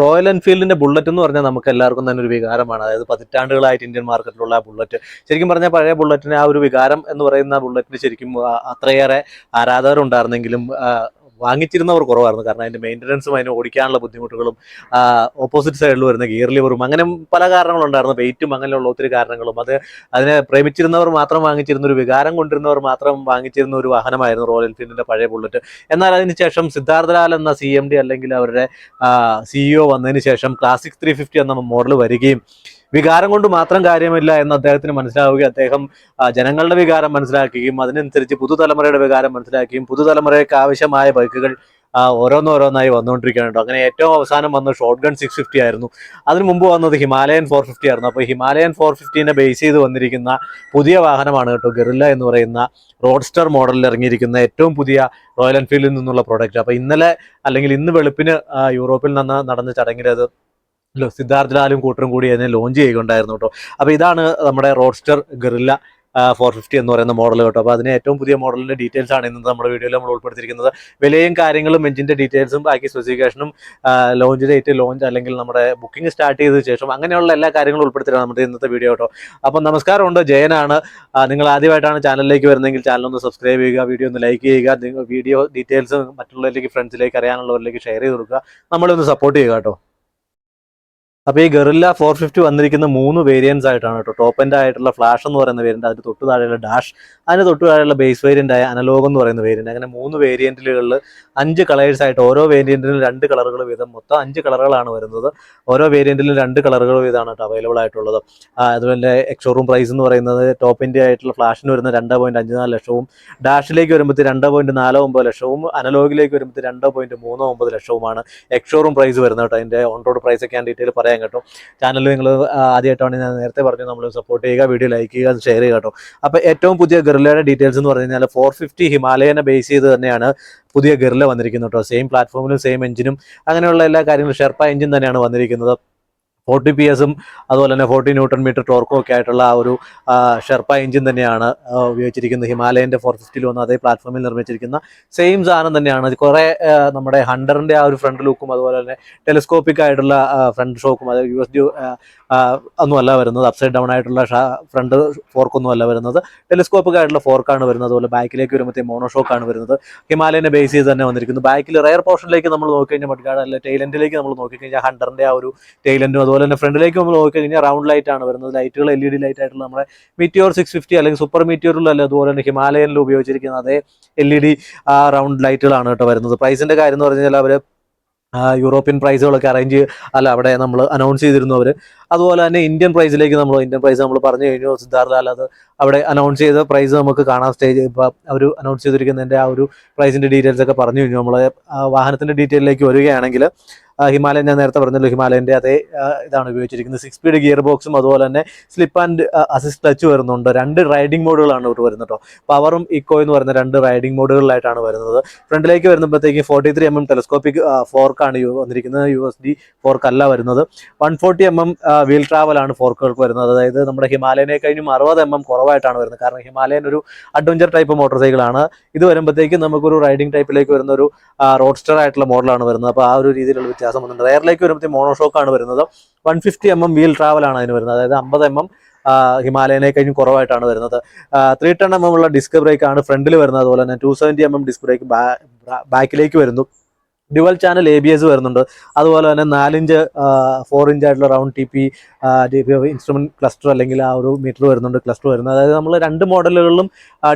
Royal എൻഫീൽഡിന്റെ bullet എന്ന് പറഞ്ഞാൽ നമുക്ക് എല്ലാവർക്കും തന്നെ ഒരു വികാരമാണ്. അതായത് പതിറ്റാണ്ടുകളായിട്ട് ഇന്ത്യൻ മാർക്കറ്റിലുള്ള ആ ബുള്ളറ്റ്, ശരിക്കും പറഞ്ഞാൽ പഴയ ബുള്ളറ്റിന് ആ ഒരു വികാരം എന്ന് പറയുന്ന ബുള്ളറ്റിന് ശരിക്കും അത്രയേറെ ആരാധകരുണ്ടായിരുന്നെങ്കിലും വാങ്ങിച്ചിരുന്നവർ കുറവായിരുന്നു. കാരണം അതിന്റെ മെയിൻ്റനൻസും അതിന് ഓടിക്കാനുള്ള ബുദ്ധിമുട്ടുകളും ഓപ്പോസിറ്റ് സൈഡിൽ വരുന്ന ഗിയർ ലിവറും അങ്ങനെ പല കാരണങ്ങളുണ്ടായിരുന്നു, വെയിറ്റും അങ്ങനെയുള്ള ഒത്തിരി കാരണങ്ങളും. അതിനെ പ്രേമിച്ചിരുന്നവർ മാത്രം വാങ്ങിച്ചിരുന്ന, ഒരു വികാരം കൊണ്ടിരുന്നവർ മാത്രം വാങ്ങിച്ചിരുന്ന ഒരു വാഹനമായിരുന്നു റോയൽ എൻഫീൽഡിന്റെ പഴയ ബുള്ളറ്റ്. എന്നാൽ അതിനുശേഷം സിദ്ധാർത്ഥ ലാൽ എന്ന CMD അല്ലെങ്കിൽ അവരുടെ CEO വന്നതിന് ശേഷം ക്ലാസിക് 350 എന്ന മോഡൽ വരികയും വികാരം കൊണ്ട് മാത്രം കാര്യമില്ല എന്ന് അദ്ദേഹത്തിന് മനസ്സിലാവുകയും അദ്ദേഹം ജനങ്ങളുടെ വികാരം മനസ്സിലാക്കുകയും അതിനനുസരിച്ച് പുതുതലമുറയുടെ വികാരം മനസ്സിലാക്കുകയും പുതുതലമുറയ്ക്ക് ആവശ്യമായ ബൈക്കുകൾ ഓരോന്നോരോന്നായി വന്നുകൊണ്ടിരിക്കുകയാണ് കേട്ടോ. അങ്ങനെ ഏറ്റവും അവസാനം വന്ന ഷോട്ട് ഗൺ 650 ആയിരുന്നു. അതിന് മുമ്പ് വന്നത് ഹിമാലയൻ 450 ആയിരുന്നു. അപ്പോൾ ഹിമാലയൻ 450നെ ബേസ് ചെയ്ത് വന്നിരിക്കുന്ന പുതിയ വാഹനമാണ് കേട്ടോ ഗറില്ല എന്ന് പറയുന്ന റോഡ്സ്റ്റർ മോഡലിൽ ഇറങ്ങിയിരിക്കുന്ന ഏറ്റവും പുതിയ റോയൽ എൻഫീൽഡിൽ നിന്നുള്ള പ്രോഡക്റ്റ്. അപ്പോൾ ഇന്നലെ അല്ലെങ്കിൽ ഇന്ന് വെളുപ്പിന് യൂറോപ്പിൽ നിന്ന് നടന്ന ചടങ്ങിൽ അത് സിദ്ധാർത്ഥ ലാലും കൂട്ടരും കൂടി അതിനെ ലോഞ്ച് ചെയ്യുകയുണ്ടായിരുന്നു കേട്ടോ. അപ്പോൾ ഇതാണ് നമ്മുടെ റോഡ്സ്റ്റർ ഗറില്ല 450 എന്ന് പറയുന്ന മോഡൽ കേട്ടോ. അപ്പോൾ അതിന് ഏറ്റവും പുതിയ മോഡലിന്റെ ഡീറ്റെയിൽസ് ആണ് ഇന്ന് നമ്മുടെ വീഡിയോയിൽ നമ്മൾ ഉൾപ്പെടുത്തിയിരിക്കുന്നത്. വിലയും കാര്യങ്ങളും എഞ്ചിന്റെ ഡീറ്റെയിൽസും ബാക്കി സ്പെസിഫിക്കേഷനും ലോഞ്ച് ഡേറ്റ്, ലോഞ്ച് അല്ലെങ്കിൽ നമ്മുടെ ബുക്കിംഗ് സ്റ്റാർട്ട് ചെയ്ത ശേഷം അങ്ങനെയുള്ള എല്ലാ കാര്യങ്ങളും ഉൾപ്പെടുത്തിയാണ് നമ്മുടെ ഇന്നത്തെ വീഡിയോ കേട്ടോ. അപ്പം നമസ്കാരമുണ്ട്, ജയനാണ്. നിങ്ങൾ ആദ്യമായിട്ടാണ് ചാനലിലേക്ക് വരുന്നതെങ്കിൽ ചാനൽ ഒന്ന് സബ്സ്ക്രൈബ് ചെയ്യുക, വീഡിയോ ഒന്ന് ലൈക്ക് ചെയ്യുക, നിങ്ങൾ വീഡിയോ ഡീറ്റെയിൽസ് മറ്റുള്ളവരിലേക്ക്, ഫ്രണ്ട്സിലേക്ക്, അറിയാനുള്ളവരിലേക്ക് ഷെയർ ചെയ്ത് കൊടുക്കുക, നമ്മളെ ഒന്ന് സപ്പോർട്ട് ചെയ്യുക കേട്ടോ. അപ്പോൾ ഈ ഗറില്ല 450 വന്നിരിക്കുന്ന 3 വേരിയൻസ് ആയിട്ടാണ് കേട്ടോ. ടോപ്പ് എൻഡ് ആയിട്ടുള്ള ഫ്ലാഷ് എന്ന് പറയുന്ന വേരിയന്റ്, അതിന് തൊട്ട് താഴെയുള്ള ഡാഷ്, അതിന് തൊട്ട് താഴെയുള്ള ബേസ് വേരിയന്റ് ആയ അനലോഗ് എന്ന് പറയുന്ന വേരിയന്റ്, അങ്ങനെ 3 വേരിയന്റുകളിൽ 5 കളേഴ്സ് ആയിട്ട് ഓരോ വേരിയന്റിലും 2 കളറുകൾ വീതം, മൊത്തം 5 കളറുകളാണ് വരുന്നത്. ഓരോ വേരിയന്റിലും 2 കളറുകൾ വീതമാണ് കേട്ടോ അവൈലബിൾ ആയിട്ടുള്ളത്. അതുപോലെ എക്സ്ഷോറൂം പ്രൈസ് എന്ന് പറയുന്നത് ടോപ്പ് എൻഡ് ആയിട്ടുള്ള ഫ്ലാഷിന് വരുന്ന 2.54 ലക്ഷവും, ഡാഷിലേക്ക് വരുമ്പോൾ 2.49 ലക്ഷവും, അനലോഗിലേക്ക് വരുമ്പോൾ 2.39 ലക്ഷവുമാണ് എക്സ്ഷോറൂം പ്രൈസ് വരുന്നത് കേട്ടോ. അതിന്റെ ഓൺ റോഡ് പ്രൈസ് ഒക്കെ ഞാൻ ഡീറ്റെയിൽ പറയാം കേട്ടോ. ചാനൽ നിങ്ങൾ ആദ്യമായിട്ടാണ്, ഞാൻ നേരത്തെ പറഞ്ഞു, നമ്മൾ സപ്പോർട്ട് ചെയ്യുക, വീഡിയോ ലൈക്ക് ചെയ്യുക, ഷെയർ ചെയ്യുക കേട്ടോ. അപ്പോൾ ഏറ്റവും പുതിയ ഗറില്ലയുടെ ഡീറ്റെയിൽസ് എന്ന് പറഞ്ഞു കഴിഞ്ഞാൽ 450 ഹിമാലയനെ ബേസ് ചെയ്ത് തന്നെയാണ് പുതിയ ഗറില്ല വന്നിരിക്കുന്നത് കേട്ടോ. സെയിം പ്ലാറ്റ്ഫോമിലും സെയിം എഞ്ചിനും അങ്ങനെയുള്ള എല്ലാ കാര്യങ്ങളും ഷെർപ്പ എഞ്ചിൻ തന്നെയാണ് വന്നിരിക്കുന്നത്. 40 PS അതുപോലെ തന്നെ 40 Nm ടോർക്കും ഒക്കെ ആയിട്ടുള്ള ആ ഒരു ഷെർപ്പ എഞ്ചിൻ തന്നെയാണ് ഉപയോഗിച്ചിരിക്കുന്നത്. ഹിമാലയൻ്റെ 450 വന്ന അതേ പ്ലാറ്റ്ഫോമിൽ നിർമ്മിച്ചിരിക്കുന്ന സെയിം സാധനം തന്നെയാണ്. കുറേ നമ്മുടെ ഹണ്ടറിൻ്റെ ആ ഒരു ഫ്രണ്ട് ലുക്കും അതുപോലെ തന്നെ ടെലിസ്കോപ്പിക് ആയിട്ടുള്ള ഫ്രണ്ട് ഷോക്കും, അത് USB ഒന്നുമല്ല വരുന്നത്, അപ്സൈഡ് ഡൗൺ ആയിട്ടുള്ള ഫ്രണ്ട് ഫോർക്കൊന്നും അല്ല വരുന്നത്, ടെലിസ്കോപ്പിക് ആയിട്ടുള്ള ഫോർക്കാണ് വരുന്നത്. അതുപോലെ ബാക്കിലേക്ക് വരുമ്പോഴത്തേ മോണോഷോക്കാണ് വരുന്നത്. ഹിമാലയനെ ബേസ് ചെയ്ത് തന്നെ വന്നിരിക്കുന്നു. ബാക്കിൽ റയർ പോർഷനിലേക്ക് നമ്മൾ നോക്കിക്കഴിഞ്ഞാൽ മഡ്ഗാർഡ് അല്ല ടൈലൻഡിലേക്ക് നമ്മൾ നോക്കിക്കഴിഞ്ഞാൽ ഹണ്ടറിൻ്റെ ആ ഒരു ടൈലൻഡും, അതുപോലെ തന്നെ ഫ്രണ്ടിലേക്ക് നമ്മൾ നോക്കിക്കഴിഞ്ഞാൽ റൗണ്ട് ലൈറ്റ് ആണ് വരുന്നത്. ലൈറ്റുകൾ LED ലൈറ്റ് ആയിട്ടുള്ള നമ്മുടെ മീറ്റിയോർ 650 അല്ലെങ്കിൽ സൂപ്പർ മീറ്റിയോറിലല്ല, അതുപോലെ തന്നെ ഹിമാലയനിൽ ഉപയോഗിച്ചിരിക്കുന്ന അതേ LED റൗണ്ട് ലൈറ്റുകളാണ് കേട്ടോ വരുന്നത്. പ്രൈസിന്റെ കാര്യം എന്ന് പറഞ്ഞു കഴിഞ്ഞാൽ അവർ യൂറോപ്യൻ പ്രൈസുകളൊക്കെ അവിടെ നമ്മൾ അനൗൺസ് ചെയ്തിരുന്നു അവർ. അതുപോലെ തന്നെ ഇന്ത്യൻ പ്രൈസ് നമ്മൾ പറഞ്ഞു കഴിഞ്ഞു. സിദ്ധാർത്ഥ ലാൽ അത് അവിടെ അനൗൺസ് ചെയ്ത പ്രൈസ് നമുക്ക് കാണാൻ സ്റ്റേജ് ഇപ്പോൾ അവർ അനൗൺസ് ചെയ്തിരിക്കുന്നതിൻ്റെ ആ ഒരു പ്രൈസിൻ്റെ ഡീറ്റെയിൽസ് ഒക്കെ പറഞ്ഞു കഴിഞ്ഞു. നമ്മൾ വാഹനത്തിൻ്റെ ഡീറ്റെയിലേക്ക് വരികയാണെങ്കിൽ ഹിമാലയൻ, ഞാൻ നേരത്തെ പറഞ്ഞല്ലോ, ഹിമാലയൻ്റെ അതേ ഇതാണ് ഉപയോഗിച്ചിരിക്കുന്നത്. 6 സ്പീഡ് ഗിയർ ബോക്സും അതുപോലെ തന്നെ സ്ലിപ്പ് ആൻഡ് അസിസ്റ്റ് ടച്ച് വരുന്നുണ്ട്. 2 റൈഡിംഗ് മോഡുകളാണ് ഇവിടെ വരുന്നത് കേട്ടോ. പവറും ഇക്കോ എന്ന് പറയുന്ന 2 റൈഡിംഗ് മോഡുകളിലായിട്ടാണ് വരുന്നത്. ഫ്രണ്ടിലേക്ക് വരുമ്പോഴത്തേക്കും 43 mm ടെലിസ്കോപ്പിക് ഫോർക്കാണ് വന്നിരിക്കുന്നത്, USD ഫോർക്ക് വരുന്നത്. 140 mm വീൽ ട്രാവലാണ് ഫോർക്കുകൾക്ക് വരുന്നത്. അതായത് നമ്മുടെ ഹിമാലയനെ കഴിഞ്ഞും 60 mm കുറവായിട്ടാണ് വരുന്നത്. കാരണം ഹിമാലയൻ ഒരു അഡ്വഞ്ചർ ടൈപ്പ് മോട്ടോർ സൈക്കിളാണ്. ഇത് വരുമ്പോഴത്തേക്കും നമുക്കൊരു റൈഡിംഗ് ടൈപ്പിലേക്ക് വരുന്ന ഒരു റോഡ്സ്റ്റർ ആയിട്ടുള്ള മോഡലാണ് വരുന്നത്. അപ്പോൾ ആ ഒരു രീതിയിലുള്ള വ്യത്യാസം വന്നിട്ടുണ്ട്. റയറിലേക്ക് വരുമ്പോഴത്തേക്കും മോണോഷോക്കാണ് വരുന്നത്. 150 mm വീൽ ട്രാവലാണ് അതിന് വരുന്നത്. അതായത് 50 mm ഹിമാലയനെ കഴിഞ്ഞും കുറവായിട്ടാണ് വരുന്നത്. 310 mm ഉള്ള ഡിസ്ക് ബ്രേക്ക് ആണ് ഫ്രണ്ടിൽ വരുന്നത്. അതുപോലെ തന്നെ 270 mm ഡിസ്ക് ബ്രേക്ക് ബാക്കിലേക്ക് വരുന്നു. ഡ്യുവൽ ചാനൽ ABS വരുന്നുണ്ട്. അതുപോലെ തന്നെ 4 ഇഞ്ച് ആയിട്ടുള്ള റൗണ്ട് TP ഇൻസ്ട്രുമെന്റ് ക്ലസ്റ്റർ അല്ലെങ്കിൽ ആ ഒരു മീറ്റർ വരുന്നുണ്ട്, ക്ലസ്റ്റർ വരുന്നത്. അതായത് നമ്മൾ 2 മോഡലുകളിലും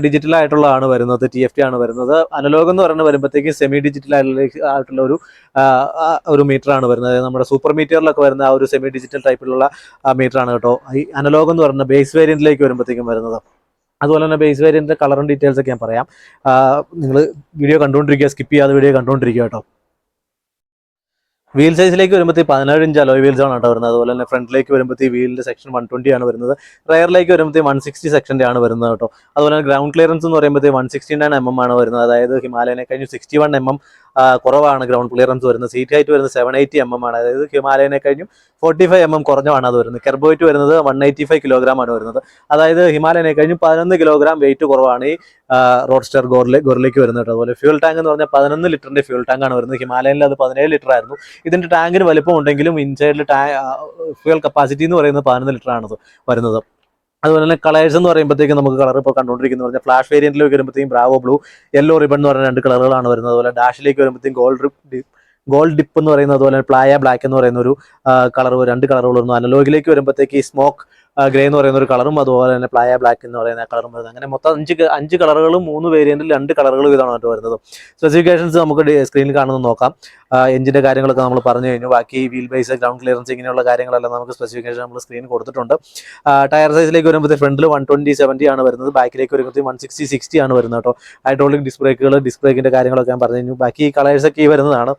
ഡിജിറ്റൽ ആയിട്ടുള്ളതാണ് വരുന്നത്, TFT ആണ് വരുന്നത്. അനലോഗ് എന്ന് പറയുന്നത് വരുമ്പോഴത്തേക്കും സെമി ഡിജിറ്റൽ ആയിട്ടുള്ള ഒരു മീറ്റർ ആണ് വരുന്നത്. അതായത് നമ്മുടെ സൂപ്പർ മീറ്ററിലൊക്കെ വരുന്ന ആ ഒരു സെമി ഡിജിറ്റൽ ടൈപ്പിലുള്ള മീറ്റർ ആണ് കേട്ടോ. ഈ അനലോഗ് എന്ന് പറയുന്ന ബേസ് വേരിയന്റിലേക്ക് വരുമ്പോഴത്തേക്കും വരുന്നത്. അതുപോലെ തന്നെ ബേസ് വേരിയന്റിന്റെ കളറും ഡീറ്റെയിൽസ് ഒക്കെ ഞാൻ പറയാം. നിങ്ങൾ വീഡിയോ കണ്ടുകൊണ്ടിരിക്കുക, സ്കിപ്പ് ചെയ്യാതെ വീഡിയോ കണ്ടുകൊണ്ടിരിക്കുക കേട്ടോ. വീൽ സൈസിലേക്ക് വരുമ്പോഴത്തേക്ക് 17 ഇഞ്ച് അലോയ് വീൽസ് ആണ് കേട്ടോ വരുന്നത്. അതുപോലെ തന്നെ ഫ്രണ്ടിലേക്ക് വരുമ്പോഴത്തേക്ക് വീലിന്റെ സെക്ഷൻ 120 ആണ് വരുന്നത്. റയറിലേക്ക് വരുമ്പോഴത്തേക്ക് 160 സെക്ഷൻ്റെ ആണ് വരുന്നത് കേട്ടോ. അതുപോലെ തന്നെ ഗ്രൗണ്ട് ക്ലിയറൻസ് എന്ന് പറയുമ്പോഴത്തേക്ക് 169 mm ആണ് വരുന്നത്. അതായത് ഹിമാലയനെ കഴിഞ്ഞ് 61 mm കുറവാണ് ഗ്രൗണ്ട് ക്ലിയറൻസ് വരുന്നത്. സീറ്റ് ഹൈറ്റ് വരുന്നത് 780 ആണ്, അതായത് ഹിമാലയനെ കഴിഞ്ഞും 45 കുറഞ്ഞാണ് അത് വരുന്നത്. കെർബ് വെയിറ്റ് വരുന്നത് 185 കിലോഗ്രാം ആണ് വരുന്നത്, അതായത് ഹിമാലയനെ കഴിഞ്ഞും 11 കിലോഗ്രാം വെയിറ്റ് കുറവാണ് ഈ റോഡ്സ്റ്റർ ഗൊറില്ലയ്ക്ക് വരുന്നത്. അതുപോലെ ഫ്യൂൽ ടാങ്ക് എന്ന് പറഞ്ഞാൽ 11 ലിറ്ററിന്റെ ഫ്യൂൽ ടാങ്ക് ആണ് വരുന്നത്. ഹിമാലയനിൽ അത് 17 ലിറ്റർ ആയിരുന്നു. ഇതിന്റെ ടാങ്കിന് വലിപ്പം ഉണ്ടെങ്കിലും ഇൻസൈഡിൽ ഫ്യൂൽ കപ്പാസിറ്റി എന്ന് പറയുന്നത് 11 ലിറ്റർ ആണ് വരുന്നത്. അതുപോലെ തന്നെ കളേഴ്സ് എന്ന് പറയുമ്പോഴത്തേക്കും നമുക്ക് കളർ ഇപ്പോൾ കണ്ടുകൊണ്ടിരിക്കുന്നത് പറഞ്ഞാൽ ഫ്ലാഷ് വേരിയന്റിലേക്ക് വരുമ്പോഴത്തേക്കും ബ്രാവോ ബ്ലൂ, യെല്ലോ റിബൺ എന്ന് പറയുന്ന 2 കളറുകളാണ് വരുന്നത്. അതുപോലെ ഡാഷിലേക്ക് വരുമ്പോഴത്തേക്കും ഗോൾഡ് ഡിപ്പ് എന്ന് പറയുന്നത്, അതുപോലെ പ്ലായ ബ്ലാക്ക് എന്ന് പറയുന്ന ഒരു കളർ, 2 കളറുകൾ വരുന്നു. അനലോഗിലേക്ക് വരുമ്പോഴത്തേക്ക് ഈ സ്മോക്ക് ഗ്രേ എന്ന് പറയുന്ന ഒരു കളറും അതുപോലെ തന്നെ പ്ലായ ബ്ലാക്ക് എന്ന് പറയുന്ന കളറും വരുന്നത്. അങ്ങനെ മൊത്തം 5 കളറുകളും 3 വേരിയന്റിൽ 2 കളറുകൾ ഇതാണ് വരുന്നത്. സ്പെസിഫിക്കേഷൻസ് നമുക്ക് സ്ക്രീനിൽ കാണുന്നത് നോക്കാം. എഞ്ചിന്റെ കാര്യങ്ങളൊക്കെ നമ്മൾ പറഞ്ഞു കഴിഞ്ഞു. ബാക്കി വീൽ ബേസ്, ഗ്രൗണ്ട് ക്ലിയറൻസ്, ഇങ്ങനെയുള്ള കാര്യങ്ങളെല്ലാം നമുക്ക് സ്പെസിഫിക്കേഷൻ നമ്മൾ സ്ക്രീനിൽ കൊടുത്തിട്ടുണ്ട്. ടയർ സൈസിലേക്ക് വരുമ്പോഴത്തെ ഫ്രണ്ടിൽ 120/70 ആണ് വരുന്നത്, ബാക്കിലേക്ക് വരുമ്പോഴത്തേക്കും 160/60 ആണ് വരുന്നത് കേട്ടോ. ഹൈഡ്രോളിക് ഡിസ്ക് ബ്രേക്കിന്റെ കാര്യങ്ങളൊക്കെ ഞാൻ പറഞ്ഞു കഴിഞ്ഞു. ബാക്കി കളേഴ്സൊക്കെ ഈ വരുന്നതാണ്.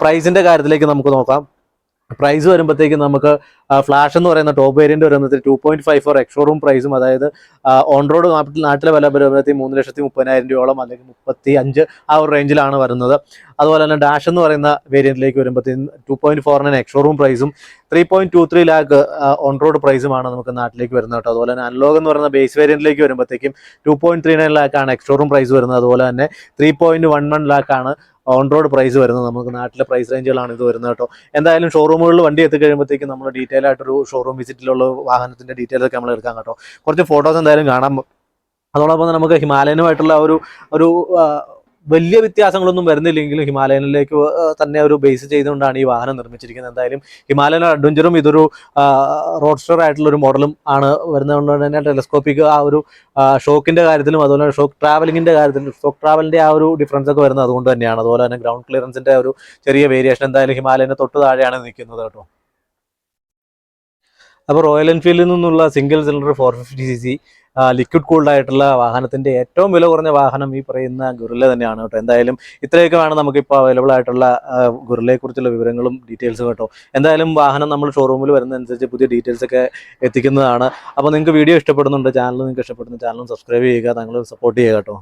പ്രൈസിന്റെ കാര്യത്തിലേക്ക് നമുക്ക് നോക്കാം. പ്രൈസ് വരുമ്പോഴത്തേക്കും നമുക്ക് ഫ്ലാഷ് എന്ന് പറയുന്ന ടോപ്പ് വേരിയന്റ് വരുന്നത് 2.54 എക്സ്ഷോറൂം പ്രൈസും, അതായത് ഓൺ റോഡ് നാട്ടിലെ വില വരുമ്പോഴത്തേക്കും 3,30,000 രൂപയോളം അല്ലെങ്കിൽ 35 ആ ഒരു റേഞ്ചിലാണ് വരുന്നത്. അതുപോലെ തന്നെ ഡാഷ് എന്ന് പറയുന്ന വേരിയന്റിലേക്ക് വരുമ്പോഴത്തേക്കും 2.49 എക്സ്ഷോറൂം പ്രൈസും 3.23 ലാക്ക് ഓൺ റോഡ് പ്രൈസുമാണ് നമുക്ക് നാട്ടിലേക്ക് വരുന്നത് കേട്ടോ. അതുപോലെ തന്നെ അൺലോഗ് എന്ന് പറയുന്ന ബേസ് വേരിയന്റിലേക്ക് വരുമ്പോഴത്തേക്കും 2.39 ലാക്കാണ് എക്സ്ഷോറൂം പ്രൈസ് വരുന്നത്. അതുപോലെ തന്നെ 3.11 ലാക്കാണ് ഓൺ റോഡ് പ്രൈസ് വരുന്നത്. നമുക്ക് നാട്ടിലെ പ്രൈസ് റേഞ്ചുകളാണ് ഇത് വരുന്നത് കേട്ടോ. എന്തായാലും ഷോറൂമുകളിൽ വണ്ടി എത്തിക്കഴിയുമ്പോഴത്തേക്കും നമ്മൾ ഡീറ്റെയിൽ ആയിട്ടൊരു ഷോറൂം വിസിറ്റിലുള്ള വാഹനത്തിന്റെ ഡീറ്റെയിൽസ് ഒക്കെ നമ്മൾ എടുക്കാം കേട്ടോ. കുറച്ച് ഫോട്ടോസ് എന്തായാലും കാണാം. അതോടൊപ്പം നമുക്ക് ഹിമാലയനുമായിട്ടുള്ള ഒരു വലിയ വ്യത്യാസങ്ങളൊന്നും വരുന്നില്ലെങ്കിലും ഹിമാലയനിലേക്ക് തന്നെ ഒരു ബേസ് ചെയ്തുകൊണ്ടാണ് ഈ വാഹനം നിർമ്മിച്ചിരിക്കുന്നത്. എന്തായാലും ഹിമാലയൻ അഡ്വഞ്ചറും ഇതൊരു റോഡ്സ്റ്റർ ആയിട്ടുള്ള ഒരു മോഡലും ആണ് വരുന്നതുകൊണ്ട് തന്നെ ടെലസ്കോപ്പിക് ആ ഒരു ഷോക്കിന്റെ കാര്യത്തിലും അതുപോലെ ഷോക്ക് ട്രാവലിംഗിന്റെ കാര്യത്തിലും ഷോക്ക് ട്രാവലിന്റെ ആ ഒരു ഡിഫറൻസ് ഒക്കെ വരുന്നത് അതുകൊണ്ട് തന്നെയാണ്. അതുപോലെ തന്നെ ഗ്രൗണ്ട് ക്ലിയറൻസിന്റെ ഒരു ചെറിയ വേരിയേഷൻ എന്തായാലും ഹിമാലയന് തൊട്ട് താഴെയാണ് നിൽക്കുന്നത് കേട്ടോ. അപ്പോൾ റോയൽ എൻഫീൽഡിൽ നിന്നുള്ള single cylinder 450cc liquid cooled ആയിട്ടുള്ള വാഹനത്തിന്റെ ഏറ്റവും വില കുറഞ്ഞ വാഹനം ഈ പറയുന്ന ഗൊറില്ല തന്നെയാണ് കേട്ടോ. എന്തായാലും ഇത്രയൊക്കെയാണ് നമുക്കിപ്പോൾ അവൈലബിൾ ആയിട്ടുള്ള ഗൊറില്ലയെ കുറിച്ചുള്ള വിവരങ്ങളും ഡീറ്റെയിൽസും കേട്ടോ. എന്തായാലും വാഹനം നമ്മൾ ഷോറൂമിൽ വരുന്നതനുസരിച്ച് പുതിയ ഡീറ്റെയിൽസ് ഒക്കെ എത്തിക്കുന്നതാണ്. അപ്പോൾ നിങ്ങൾക്ക് വീഡിയോ ഇഷ്ടപ്പെടുന്നുണ്ട്, ചാനൽ നിങ്ങൾക്ക് ഇഷ്ടപ്പെടുന്നു, ചാനലും സബ്സ്ക്രൈബ് ചെയ്യുക, താങ്കൾ സപ്പോർട്ട് ചെയ്യുക കേട്ടോ.